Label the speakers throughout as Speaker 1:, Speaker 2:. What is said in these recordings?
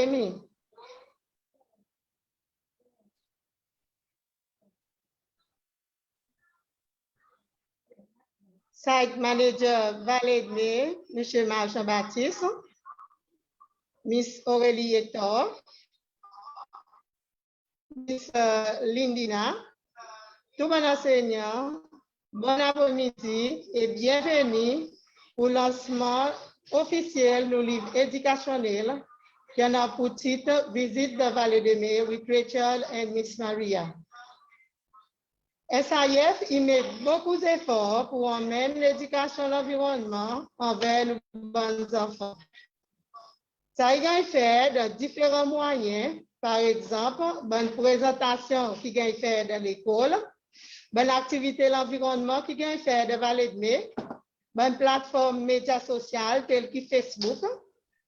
Speaker 1: Amy. Site Manager Vallée de Mai, M. Marchand-Baptiste, Miss Aurélie Hector, Miss Lindina, tout bon enseignant, bon après-midi et bienvenue au lancement officiel du livre éducationnel qui en a pour titre Visite de Vallée de Mai with Rachel and Miss Maria. SAIF y met beaucoup d'efforts pour emmener l'éducation de l'environnement envers nos bons enfants. Ça y a fait de différents moyens, par exemple, bonne présentation qui a fait de l'école, bonne activité de l'environnement qui a fait de Vallée de Mai, bonne plateforme médias sociales telles que Facebook,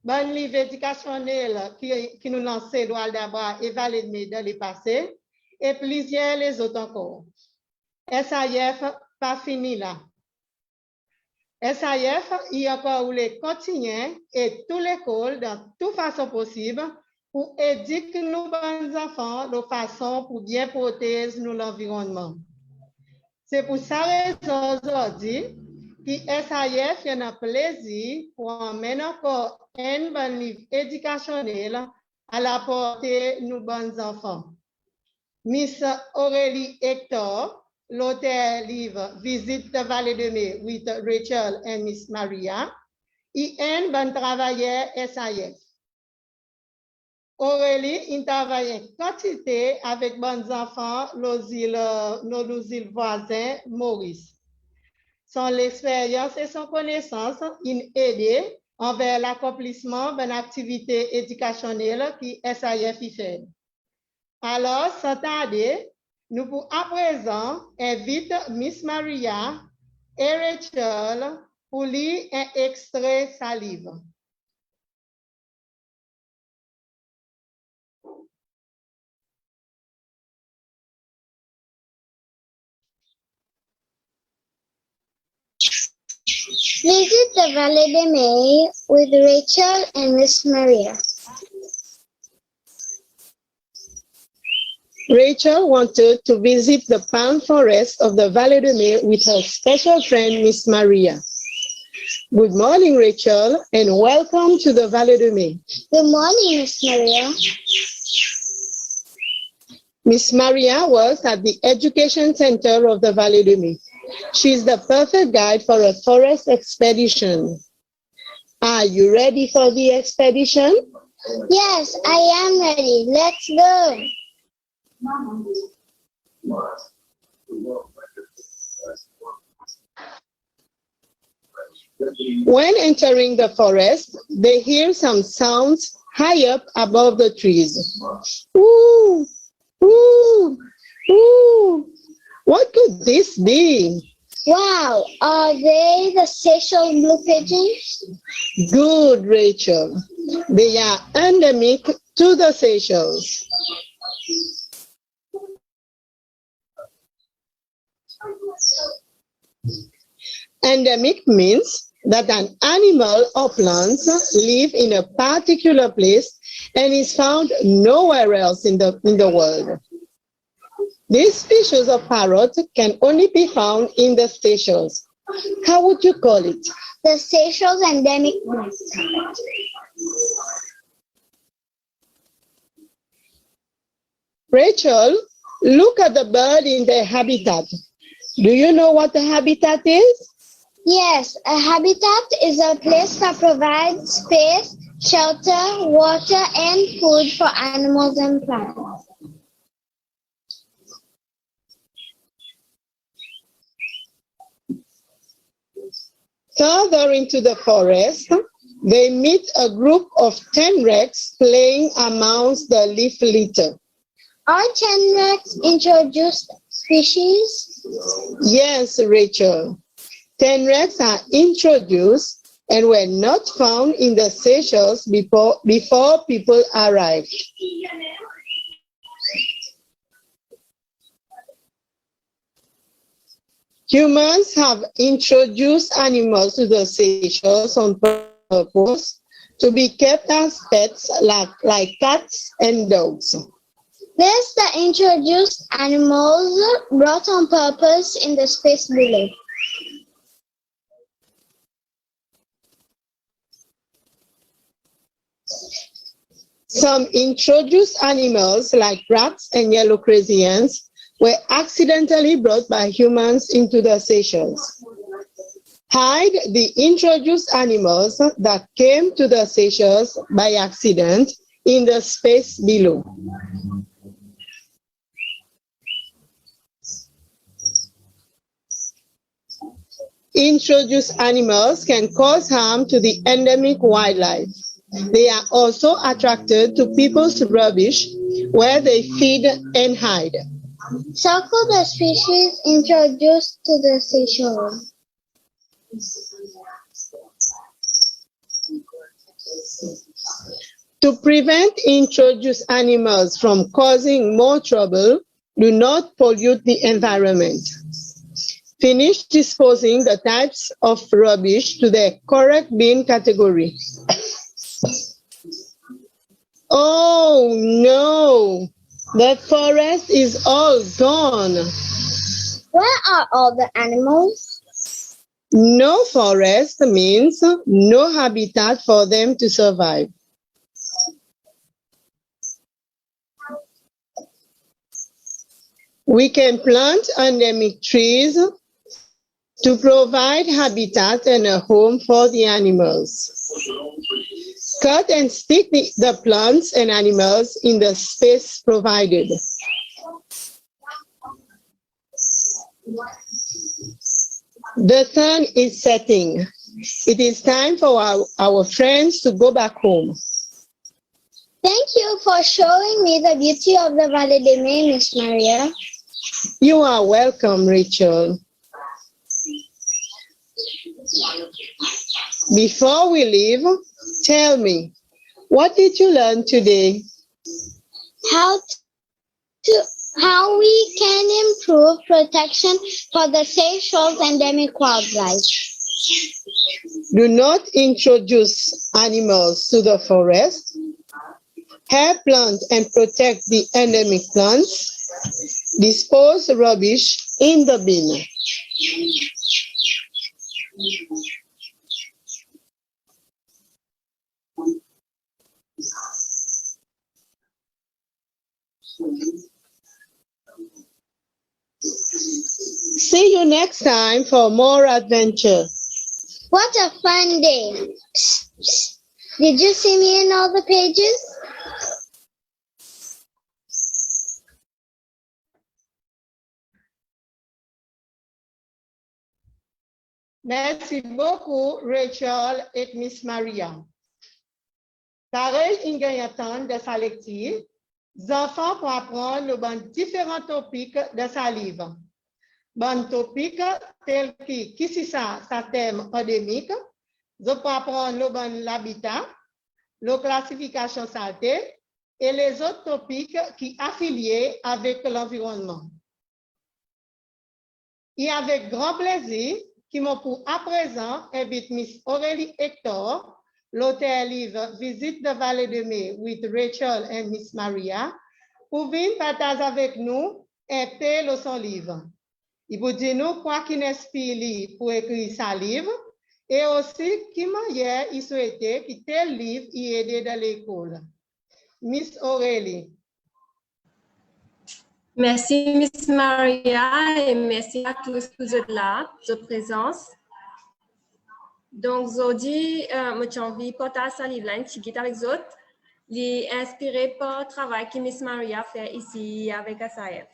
Speaker 1: bonne livre éducationnel qui nous lance Édouard Dabra et Vallée de Mai dans les passés, et plusieurs les autres encore. SAIF pas fini là. SAIF y a encore les continuer et toute l'école dans toute façon possible pour éduquer nos bons enfants de façon pour bien protéger l'environnement. C'est pour ça raison aujourd'hui que SAIF y a plaisir pour emmener encore un bon livre éducationnel à la portée de nos bons enfants. Miss Aurélie Hector, l'auteur livre Visite de Vallée de Mai with Rachel and Miss Maria, et un bon travailleur SAIF. Aurélie travaille en quantité avec bons enfants nos îles voisins Maurice. Son expérience et son connaissance ont aidé envers l'accomplissement d'une activité éducationnelle qui SAIF y fait. Alors, sans tarder, nous pouvons à présent inviter Miss Maria et Rachel pour lire un extrait de sa livre.
Speaker 2: Visit the Vallée de Mai with Rachel and Miss Maria.
Speaker 1: Rachel wanted to visit the palm forest of the Vallée de Mai with her special friend, Miss Maria. Good morning, Rachel, and welcome to the Vallée de Mai.
Speaker 2: Good morning, Miss Maria.
Speaker 1: Miss Maria works at the Education Center of the Vallée de Mai. She's the perfect guide for a forest expedition. Are you ready for the expedition?
Speaker 2: Yes, I am ready. Let's go.
Speaker 1: When entering the forest, they hear some sounds high up above the trees. Ooh, ooh, ooh. What could this be?
Speaker 2: Wow, are they the Seychelles blue pigeons?
Speaker 1: Good, Rachel. They are endemic to the Seychelles. Endemic means that an animal or plant live in a particular place and is found nowhere else in the world. This species of parrot can only be found in the Seychelles. How would you call it?
Speaker 2: The Seychelles endemic bird.
Speaker 1: Rachel, look at the bird in their habitat. Do you know what a habitat is?
Speaker 2: Yes, a habitat is a place that provides space, shelter, water, and food for animals and plants.
Speaker 1: Further into the forest, they meet a group of tenrecs playing amongst the leaf litter.
Speaker 2: Are tenrecs introduced species?
Speaker 1: Yes, Rachel. Tenrecs are introduced and were not found in the Seychelles before people arrived. Humans have introduced animals to the Seychelles on purpose to be kept as pets like cats and dogs.
Speaker 2: List the introduced animals brought on purpose in the space below.
Speaker 1: Some introduced animals like rats and yellow crazy ants were accidentally brought by humans into the Seychelles. Hide the introduced animals that came to the Seychelles by accident in the space below. Introduced animals can cause harm to the endemic wildlife. They are also attracted to people's rubbish where they feed and hide.
Speaker 2: Circle the species introduced to the Seychelles.
Speaker 1: To prevent introduced animals from causing more trouble, do not pollute the environment. Finish disposing the types of rubbish to their correct bin category. Oh no, the forest is all gone.
Speaker 2: Where are all the animals?
Speaker 1: No forest means no habitat for them to survive. We can plant endemic trees to provide habitat and a home for the animals. Cut and stick the plants and animals in the space provided. The sun is setting. It is time for our friends to go back home.
Speaker 2: Thank you for showing me the beauty of the Vallée des Mai, Miss Maria.
Speaker 1: You are welcome, Rachel. Before we leave, tell me, what did you learn today?
Speaker 2: How we can improve protection for the Seychelles endemic wildlife.
Speaker 1: Do not introduce animals to the forest. Help plant and protect the endemic plants. Dispose rubbish in the bin. See you next time for more adventure.
Speaker 2: What a fun day. Did you see me in all the pages?
Speaker 1: Merci beaucoup, Rachel et Miss Maria. Pareil, il y a temps de sa lecture. Les enfants pour apprendre les différents topics de sa livre. Bon topic tel que qui c'est ça thème endémique. Vous pouvez apprendre l'habitat, la classification santé et les autres topics qui sont affiliés avec l'environnement. Et avec grand plaisir, qui m'ont pour à présent invite Miss Aurélie Hector, l'auteur livre Visite de Vallée de Mai with Rachel and Miss Maria, pour venir partager avec nous un peu de son livre. Il vous dit nous quoi qu'il inspire pour écrire sa livre et aussi qui manière il souhaitait que tel livre y aide dans l'école. Miss Aurélie.
Speaker 3: Merci, Miss Maria, et merci à tous qui êtes là, de votre présence. Donc, aujourd'hui, j'ai envie de partager ce livre avec vous autres, inspiré par le travail que Miss Maria fait ici avec SAF.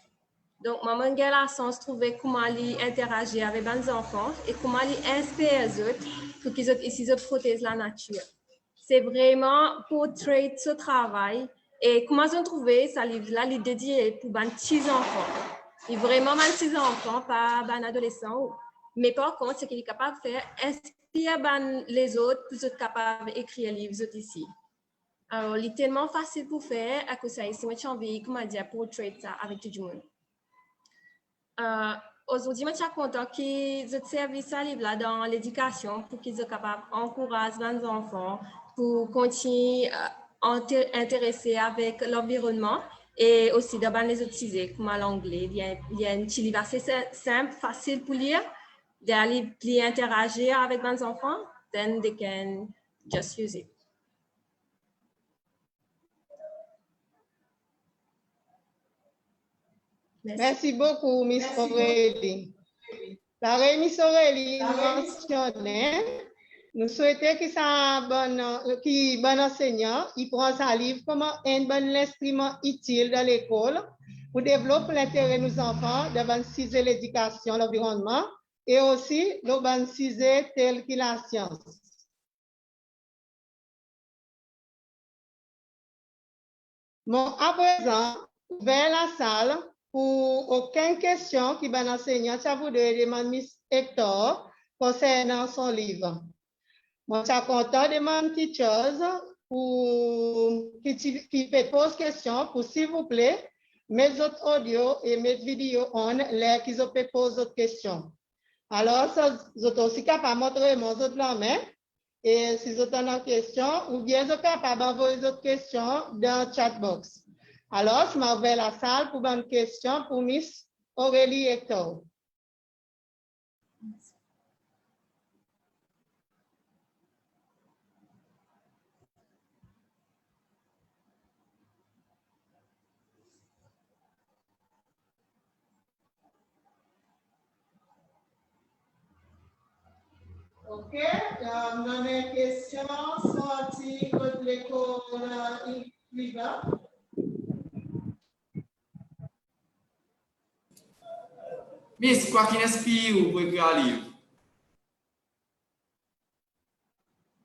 Speaker 3: Donc, moi, j'ai la chance de trouver comment interagir avec les enfants et comment inspirer les autres pour qu'ils aient ici de protéger la nature. C'est vraiment pour traiter ce travail. Et comment j'ai trouvé ce livre-là, il est dédié pour les petits enfants. Il est vraiment les petits enfants, pas les adolescents. Mais par contre, ce qu'il est capable de faire, inspirer les autres pour être capable d'écrire les livres ici. Alors, il est tellement facile pour faire, à cause de ça, ici, j'ai envie, comment dire, pour traiter ça avec tout le monde. Aujourd'hui, je suis content qu'ils aient servi ce livre-là dans l'éducation pour qu'ils soient capables d'encourager les enfants pour continuer à intéresser avec l'environnement et aussi de les utiliser comme l'anglais. Il y a un petit livre assez simple, facile pour lire, d'aller interagir avec les enfants, then they can just use it.
Speaker 1: Merci beaucoup, Miss Aurélie. La Miss Aurélie nous mentionnait, nous souhaitons que ça bon enseignant, il prend sa livre comme un bon instrument utile dans l'école pour développer l'intérêt de nos enfants devant ciser l'éducation, l'environnement et aussi le ciser tel que la science. Bon, à présent, vers la salle, pour aucune question qui va l'enseignant, ça vous demande Miss Hector concernant son livre. Moi, je suis content de demander teachers qui pose question pour s'il vous plaît, mes autres audios et mes vidéos on l'air qu'ils ont posé d'autres questions. Alors, vous êtes aussi capable de montrer mon autre la main et si vous avez une question ou bien vous êtes capable d'envoyer d'autres questions dans le chat box. Alors, je m'en vais à la salle pour une question pour Miss Aurélie Hector. OK, on a une question sortie de l'école Viva.
Speaker 4: Miss, quoi qui inspire pour écrire un livre?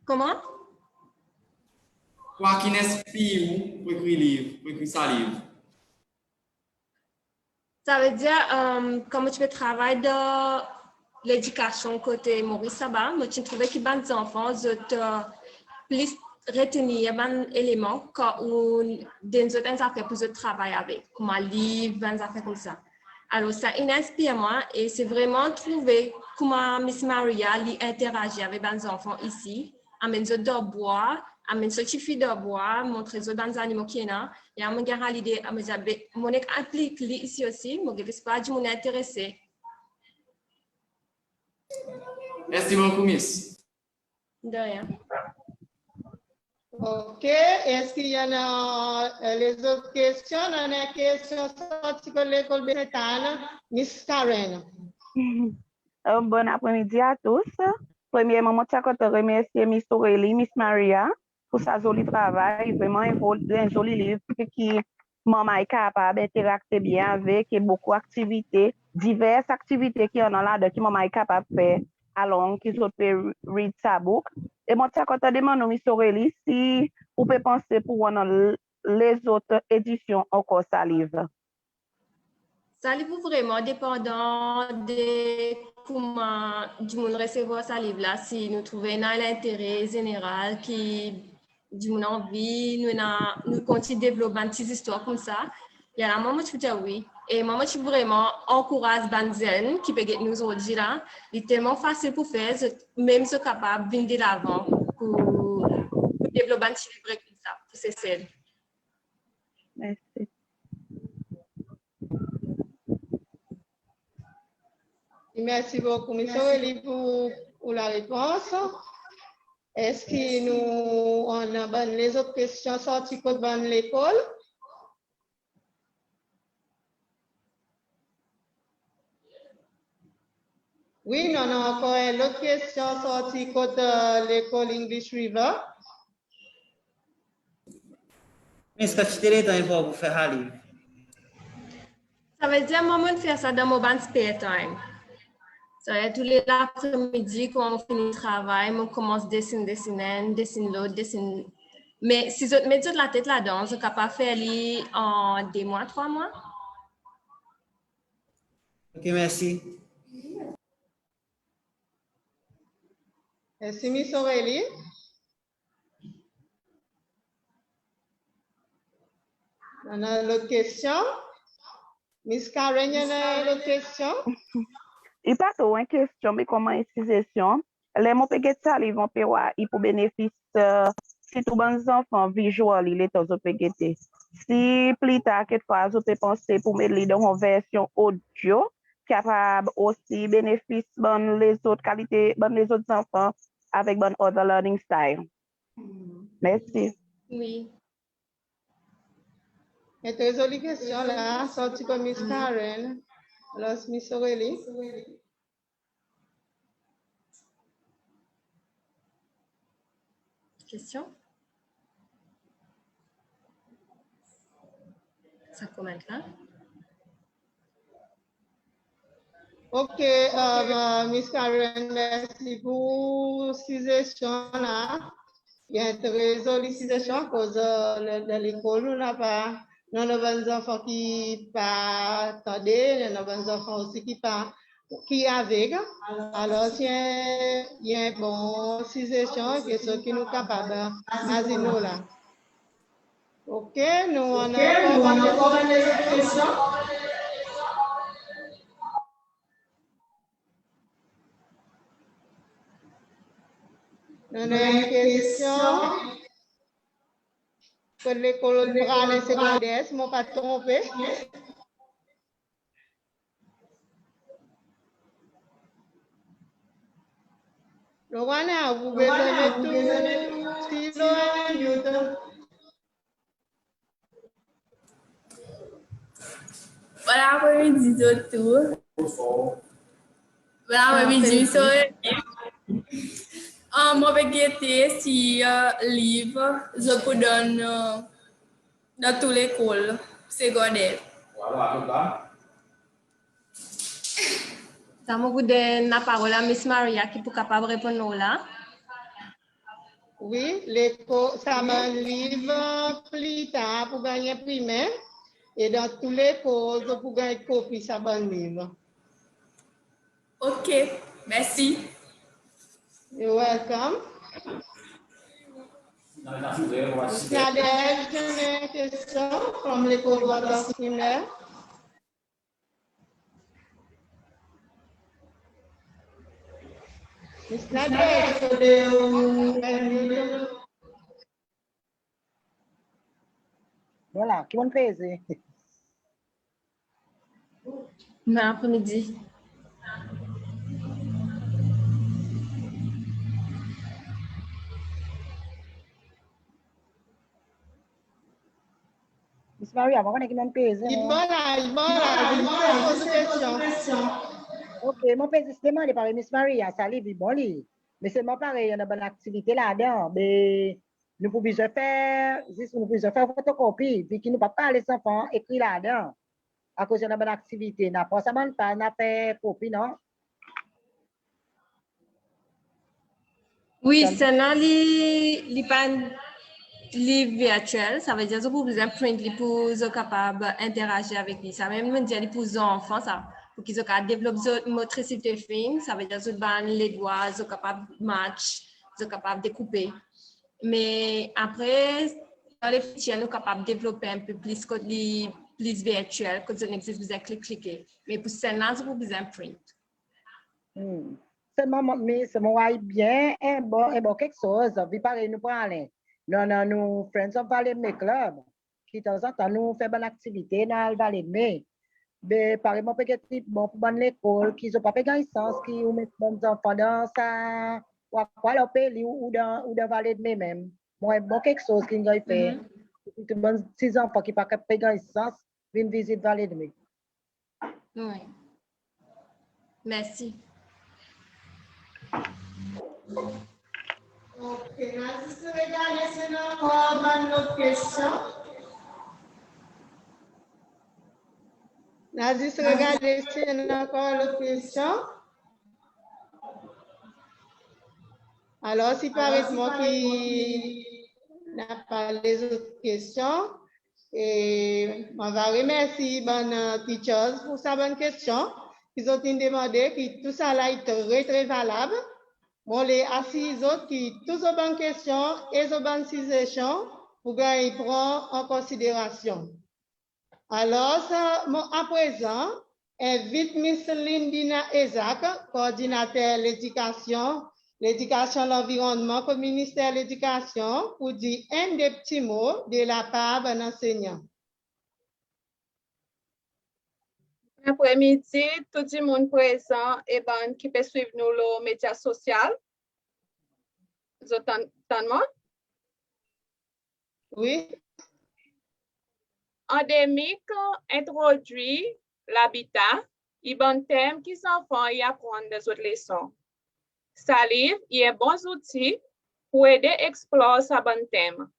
Speaker 3: Comment?
Speaker 4: Quoi qui inspire pour écrire un livre, pour écrire ça livre?
Speaker 3: Ça veut dire, comme tu peux travailler dans l'éducation côté Maurice Sabah, moi, tu trouves que les enfants ont plus retenir un élément où des autres affaires pour travailler avec, comme un livre, des affaires comme ça. Alors, ça inspire moi et c'est vraiment trouver comment Miss Maria interagit avec les enfants ici, amène eux de bois, amène ce qui fait de bois, montrer eux dans les animaux qui sont là, et à me garder l'idée, à me dire, mon implique ici aussi, mon pas du monde intéressé.
Speaker 4: Merci beaucoup, Miss.
Speaker 3: De rien.
Speaker 1: OK. Est-ce qu'il y en a les autres questions? On a une question sortie de l'école Bénétane. Miss Karen.
Speaker 5: Bon après-midi à tous. Premièrement, je tiens remercier Miss Aurélie, Miss Maria pour sa joli travail, vraiment un joli livre qui maman est capable d'interagir bien avec et beaucoup d'activités, diverses activités qui en ont là, qui maman est capable de faire alors qu'ils ont pu read sa book. Et moi, je tiens demander Miss Aurélie si vous pouvez penser pour les autres éditions encore ça livre.
Speaker 3: Ça livre vraiment dépendant de comment du monde recevoir ça livre là. Si nous trouvons l'intérêt général qui du monde envie, nous continuons de développer une petite histoire comme ça. Il y a la maman qui dit oui. Et maman qui vraiment encourage Banzen qui peut nous aujourd'hui là. Il est tellement facile pour faire, même si capable de venir de l'avant pour développer un petit livre comme ça. C'est celle.
Speaker 5: Merci.
Speaker 1: Merci beaucoup, Miss Aurélie, pour la réponse. Est-ce que nous on a les autres questions sorties de l'école? Oui, nous avons encore une autre question sortie de l'école English River.
Speaker 6: Miss, qu'est-ce que tu as pour faire un livre?
Speaker 3: Ça veut dire maman fait ça dans mon spare time. Ça veut dire tous les après-midi quand on finit le travail, on commence à dessiner l'autre, dessine. Mais si je mets toute la tête là-dedans, je suis capable de faire en 2 mois, 3 mois.
Speaker 6: Ok, merci.
Speaker 1: Merci, Miss Aurélie. On a l'autre question. Miss Karen, il y en a l'autre question?
Speaker 5: Il pas une question, mais comment une suggestion. Les mots peuvent ça, ils vont payer pour bénéfice si tous les enfants visualisent les temps peut guetter. Si plus tard quelquefois vous pouvez penser pour mettre dans une version audio capable aussi bénéfice bon les autres qualités bon les autres enfants avec bon other learning style. Merci.
Speaker 3: Oui.
Speaker 1: Et très jolie question là, sortie comme Miss Karen. Alors, Miss Aurélie.
Speaker 3: Question? Ça commente là?
Speaker 1: Ok, Miss Karen, merci pour ces suggestions là. Il y a une très jolie suggestion à cause de l'école, nous n'avons pas, nous avons des enfants qui pas attendez, nous avons des enfants aussi qui pas, qui avec. Alors, il y a une bonne suggestion qui sont qui nous capables de nous là. Ok, nous on a encore une question. Nous avons une question pour l'école de secondaire, si je ne me pas trompé. Loana, vous pouvez mettre tout stylo en mute.
Speaker 7: Voilà, après-midi de tout. Voilà, après-midi, moi, vais guetter si livre, je peux donner dans toute l'école secondaire.
Speaker 3: Ça me donne la parole à Miss Maria qui est capable de répondre là.
Speaker 1: Oui, l'école, ça m'a livre plus tard pour gagner primaire. Et dans tous les cours, pour gagner copie, ça m'a livre.
Speaker 7: Ok, merci.
Speaker 1: You're welcome. Nadège, une question from l'école de primaire. Miss Nadège,
Speaker 8: Voilà, qui vont faire?
Speaker 3: Bon après-midi.
Speaker 8: Miss Maria, vous connaissez qui vont faire? Ok, mon père justement, il parle Miss Maria, ça livre bon lit. Mais c'est moi pareil, il y a une bonne activité là-dedans. Mais nous pouvons faire, juste nous pouvons faire photocopie, puis qui nous pas parler les enfants écrit là-dedans. À cause de la bonne activité, n'a pas ça pas, n'a fait copie, non?
Speaker 3: Oui, c'est dans les livres virtuels, ça veut dire que vous pouvez print pour être capable d'interagir avec lui. Ça même dire pour les enfants, ça, pour qu'ils soient capables de développer leur motricité fine, ça veut dire que les doigts, ils sont capables de match, ils sont capables de couper. Mais après, dans les fichiers, nous sommes capables de développer un peu plus que les plus virtuels, que ça n'existe pas cliquer. Mais pour celle-là, vous pouvez print.
Speaker 8: Mais c'est moi bien, bon quelque chose, puis pareil, nous parler. Non, nous, friends of Valley May Club, qui de temps en temps nous fait bonne activité dans le Valley May. Mais pareil, mon petit bon pour bonne l'école, qui n'ont pas fait licence, qui ont mis bons enfants dans ça, ou leur pays, ou dans Valley May même. Moi, bon quelque chose qui nous fait. Tout bon, 6 enfants qui n'ont pas fait licence, viennent visiter Valley May.
Speaker 3: Oui. Merci.
Speaker 1: Ok, merci de regarder c'est encore une autre question. Nazis, regardez c'est encore une autre question. Alors, si par moi qui n'a pas les autres questions, et on va remercier bonne teachers pour sa bonne question. Ils ont demandé que tout ça là est très très valable. Bon, les assis autres qui tous aux bonnes questions et aux bonnes suggestions pour qu'ils prennent en considération. Alors, à présent, invite Miss Lindina Isaac, coordinateur de l'éducation l'éducation, l'environnement, comme ministère de l'Éducation, pour dire un des petits mots de la part d'un enseignant.
Speaker 9: Après-midi, tout le monde présent et ben, qui peut suivre nous les médias sociaux. Vous entendez?
Speaker 1: Oui.
Speaker 9: Endémique introduit l'habitat, il bon thème qui s'enfants y apprendre des autres leçons. Salive, il est un bon outil pour aider à explorer ce bon thème.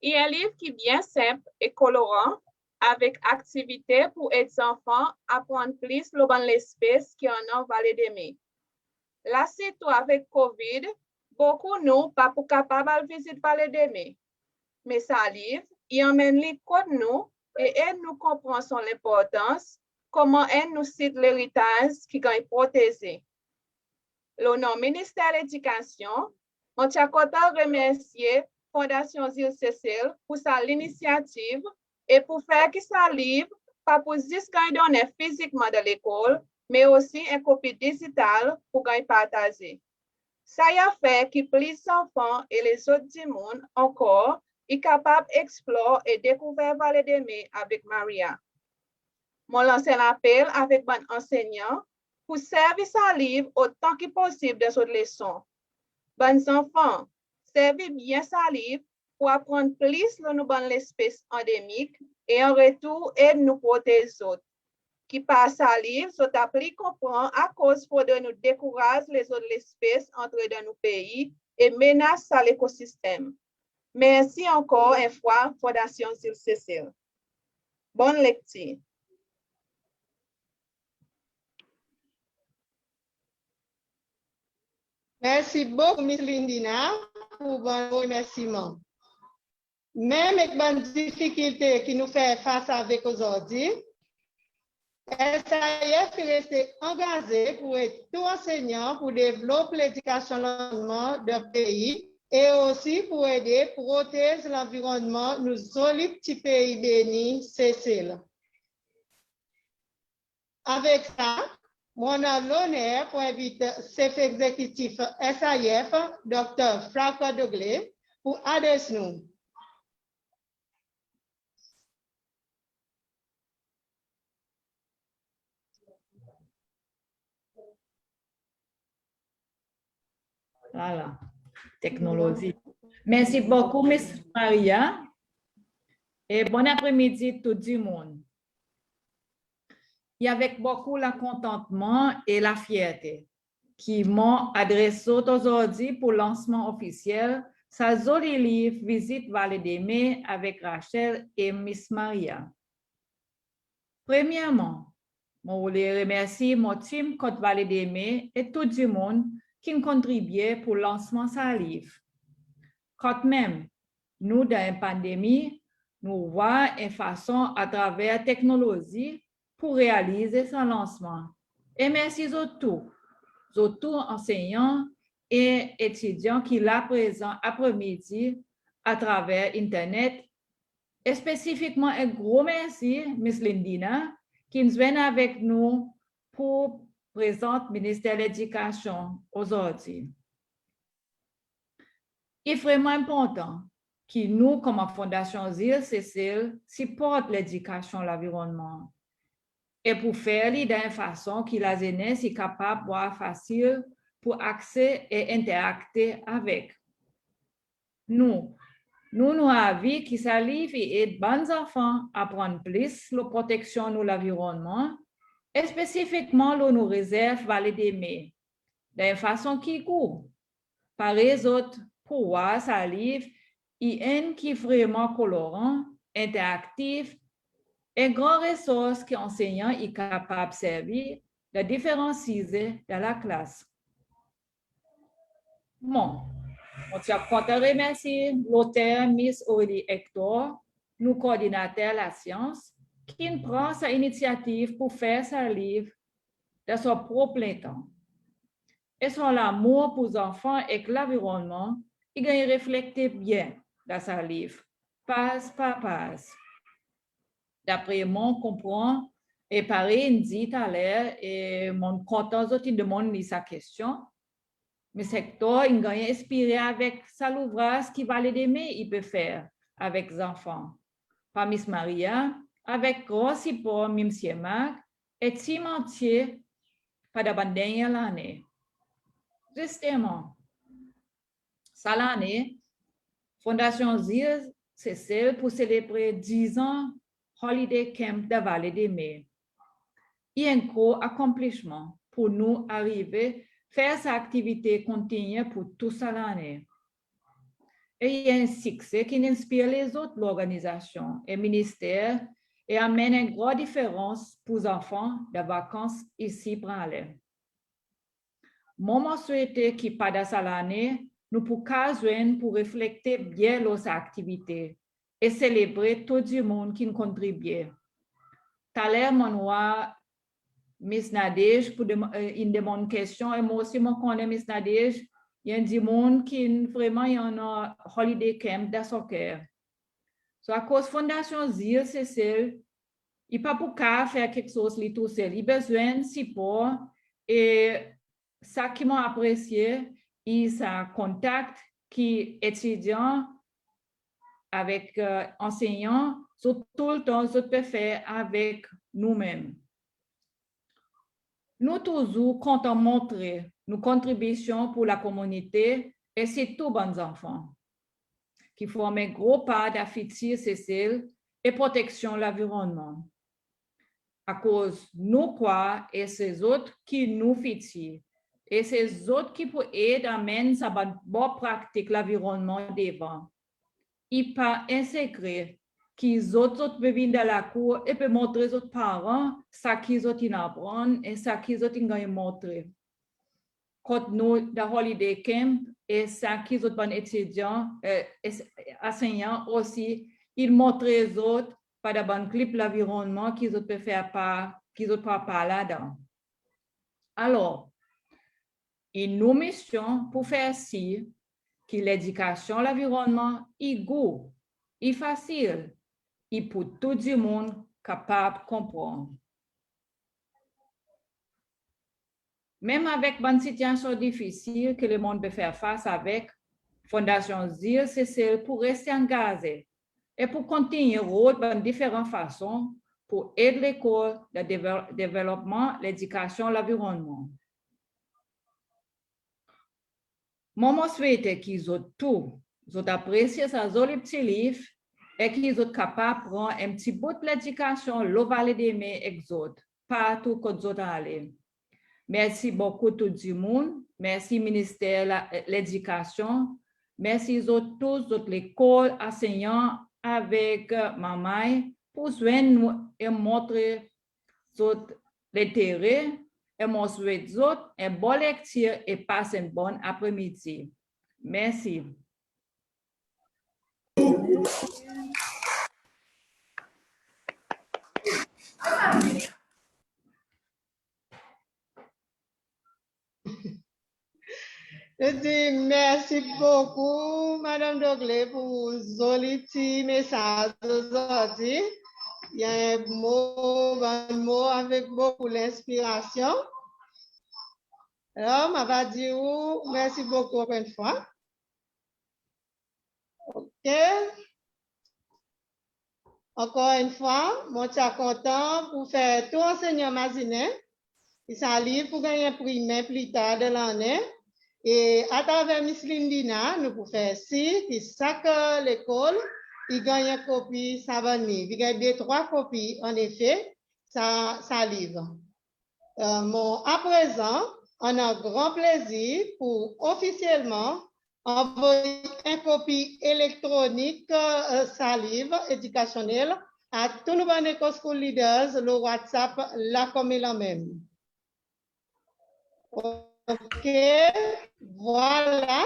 Speaker 9: Il est un livre qui est bien simple et colorant, avec activités pour aider les enfants à apprendre plus le bon l'espèce qui en a Vallée des Mets. Là, c'est tout avec COVID, beaucoup nous pas pour capable de visiter Vallée des Mets. Mais ça livre, il emmène les codes nous et aide nous comprendre son importance, comment aide nous cite l'héritage qui est protégé. Le nom ministère de l'Éducation, on tient content remercier Fondation Zil Cécile pour sa l'initiative et pour faire que ça livre, pas pour juste donner physiquement de l'école, mais aussi une copie digitale pour gagner partager. Ça y a fait que plus d'enfants et les autres du monde encore est capable d'explorer et découvrir Vallée des Mets avec Maria. Mon lancé l'appel avec mon enseignant pour servir sa livre autant que possible de cette leçon. Bons enfants, servez bien sa livre pour apprendre plus de nos bonnes espèces endémiques et en retour aide nous protéger les autres. Qui passe à livre, sont appris comprendre à cause de nous décourager les autres espèces entrer dans nos pays et menace à l'écosystème. Merci encore une fois, Fondation Zil Cécile. Bonne lecture.
Speaker 1: Merci beaucoup, Ms. Lindina, pour vos remerciements. Même avec les difficultés qui nous fait face avec aujourd'hui, SAIF est resté engagé pour être tout enseignant pour développer l'éducation l'environnement d'un pays et aussi pour aider à protéger l'environnement nous jolis petits pays bénis, Cécile. Avec ça, on a l'honneur pour inviter chef exécutif SAIF, Dr. Franco Doglé, pour adresser nous.
Speaker 10: Voilà, technologie. Merci beaucoup, Miss Maria. Et bon après-midi tout le monde. Il y a avec beaucoup le contentement et la fierté qui m'ont adressé aujourd'hui pour le lancement officiel sa jolie livre Visite Vallée des Mets avec Rachel et Miss Maria. Premièrement, je voulais remercier mon team Côte Vallée des Mets et tout le monde qui ont contribué pour le lancement de ce livre. Quand même, nous, dans une pandémie, nous voyons une façon à travers la technologie pour réaliser ce lancement. Et merci à tous enseignants et étudiants qui sont présents après-midi à travers Internet. Et spécifiquement, un gros merci, Ms. Lindina, qui vient avec nous pour présenter le ministère de l'Éducation aujourd'hui. Il est vraiment important que nous, comme Fondation Zil Cécile, supportent l'éducation et l'environnement. Et pour faire d'une façon que la jeunesse est capable de facile pour accéder et interagir avec. Nous avons vu que ça livre et aide bons enfants à prendre plus la protection de l'environnement et spécifiquement nous réserve Vallée des Mets, d'une façon qui court. Par les autres, pour voir ça livre, il y a un qui est vraiment colorant, interactif, et grand ressource que l'enseignant est capable de servir de différents sujets de la classe. Bon, on tient à remercier l'auteur Miss Aurélie Hector, nous coordinateur de la science, qui prend sa initiative pour faire ce livre de son propre temps. Et son amour pour les enfants et l'environnement, il a reflété bien dans ce livre, page par page. D'après mon comprend, et pareil, dit tout à l'heure, et mon content de demander sa question. Mais secteur, il gagne inspiré avec ça l'ouvrage qui va l'aider, il peut faire avec les enfants. Par Miss Maria, avec gros support, Monsieur Marc, et Timothy, pas de dernière l'année. Justement, ça l'année, Fondation ZIL, c'est celle pour célébrer 10 ans Holiday Camp de Vallée des Mers. Il y a un gros accomplissement pour nous arriver à faire cette activité continue pour toute l'année. Et il y a un succès qui inspire les autres organisations et ministères et amène une grande différence pour les enfants de vacances ici pour aller. Moi, je souhaite que pendant cette année, nous pouvons pour refléter bien nos activités et célébrer tout le monde qui contribue. Tout à l'heure, je Miss Nadège pour une demande question et moi aussi, je connais Miss Nadège. Il y a des gens qui vraiment y en a holiday camp de soccer. So, à cause Fondation ZIL, c'est celle, il pas pour faire quelque chose li tout seul. Il a besoin de support et ça qui m'a apprécié, il ça contact qui étudiant avec enseignants, so, tout le temps, je peux faire avec nous-mêmes. Nous toujours comptons montrer nos contributions pour la communauté et c'est tous bons enfants qui forment un gros pas d'afficher celle et protection de l'environnement. À cause nous quoi et ces autres qui nous fitient et ces autres qui peuvent aider à mener sa bonne pratique l'environnement devant. Il pas insécret qu'ils autres peuvent venir dans la cour et peuvent montrer aux parents ça qu'ils ont apprendre et ça qu'ils ont montrer. Quand nous, dans Holiday Camp, et ça qu'ils ont bon étudiants, enseignants aussi, ils montrent aux autres par de bons clips l'environnement qu'ils ont pu faire pas, qu'ils ont pas là-dedans. Alors, une nous mission pour faire ci, que l'éducation, l'environnement, est goût, est facile, et pour tout le monde capable de comprendre. Même avec une situation difficile que le monde peut faire face avec, Fondation ZIL, c'est celle pour rester engagée et pour continuer de différentes façons pour aider l'école, le développement, l'éducation, l'environnement. Moi, je souhaite qu'ils ont tout, ils ont apprécié ces petits livres et qu'ils sont capables de prendre un petit bout de l'éducation, le Vallée des Mers exode, partout où ils sont allés. Merci beaucoup tout le monde. Merci ministère de l'Éducation. Merci tous l'école, enseignants avec maman pour nous et montrer l'intérêt. Et moi souhaite une bonne lecture et passe un bon après-midi. Merci.
Speaker 1: Je dis merci beaucoup, Madame Dogley, pour joli petit message aujourd'hui. Il y a un mot avec beaucoup d'inspiration. Alors, je vais dire merci beaucoup encore une fois. OK. Encore une fois, je suis content pour faire tout enseignant mazinais. Il s'allie pour gagner un prix plus tard de l'année. Et à travers Miss Lindina, nous pouvons faire ci, que chaque l'école, il gagne une copie Savani. Il gagne 2-3 copies, en effet, ça livre. À présent, on a grand plaisir pour officiellement envoyer une copie électronique, ça livre éducationnel à tous nos écoles school leaders, le WhatsApp, là comme il en même. OK, voilà.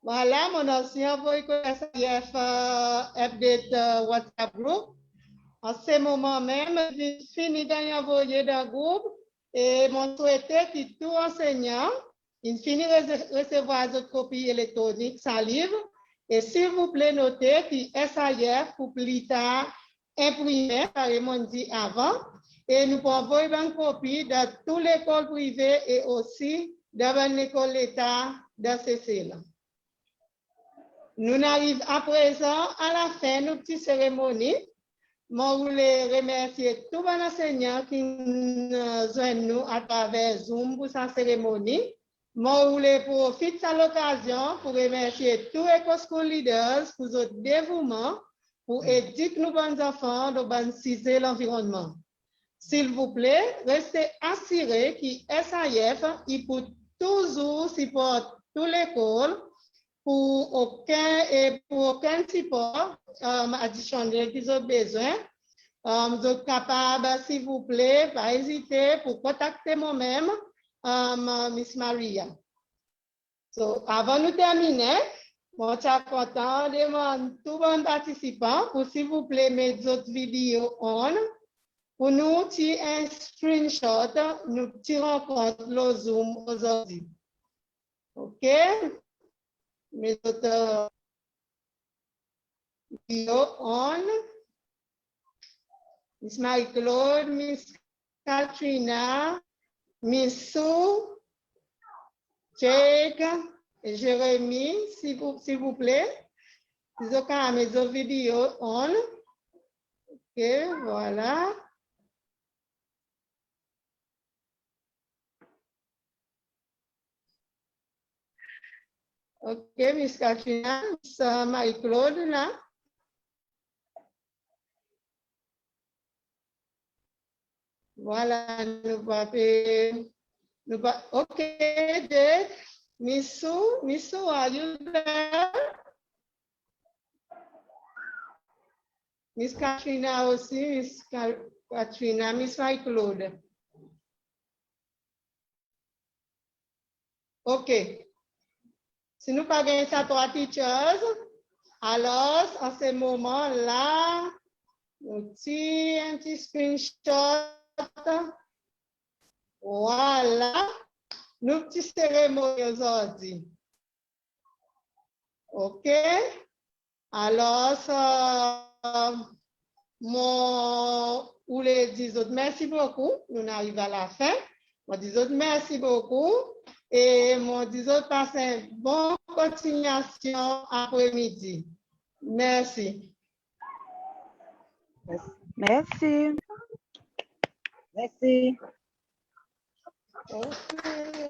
Speaker 1: Voilà, mon ancien envoyé update WhatsApp group. En ce moment même, j'ai fini d'envoyer dans le groupe et mon souhaité que tout enseignant, il finit de recevoir d'autres copies électroniques, ça livre. Et s'il vous plaît, notez que SAIF pour plus tard imprimer, carrément dit avant. Et nous pouvons envoyer une copie de toutes les écoles privées et aussi devant l'école l'État de Cécile. Nous arrivons à présent à la fin de notre petite cérémonie. Je voulais remercier tous les enseignants qui nous joignent nous à travers Zoom pour sa cérémonie. Je voulais profiter de l'occasion pour remercier tous les EcoSchool leaders pour leur dévouement pour éduquer nos bons enfants de bonifier l'environnement. S'il vous plaît, restez assurés que SAIF il peut toujours supporter toute l'école pour aucun support additionnel qu'ils ont besoin. Vous êtes capable, s'il vous plaît, pas hésiter pour contacter moi-même, Miss Maria. So, avant de terminer, je suis content de demander tous les participants pour, s'il vous plaît, mettre votre vidéo on. Pour nous, un screenshot, nous tirons compte le Zoom aujourd'hui. OK? Mes autres vidéos on. Miss Marie-Claude, Miss Katrina, Miss Sue, Jake, et Jérémy, s'il vous plaît. Ils ont quand même mes vidéos on. OK, voilà. OK, Miss Katrina, Miss Marie-Claude, là. Voilà, OK, Jake. Miss Sue, are you there? Miss Katrina aussi, Miss Katrina, Miss Marie-Claude. OK. Si nous pas gagné ça trois teachers, alors en ce moment-là, nous tirons un petit screenshot. Voilà. Nous petit cérémonie aujourd'hui. OK. Alors, ou les 10 autres, merci beaucoup. Nous arrivons à la fin. Moi, 10 autres, merci beaucoup. Et mon 10 autres, passez une bonne continuation après-midi. Merci.
Speaker 5: Merci.
Speaker 8: Merci.
Speaker 1: Okay.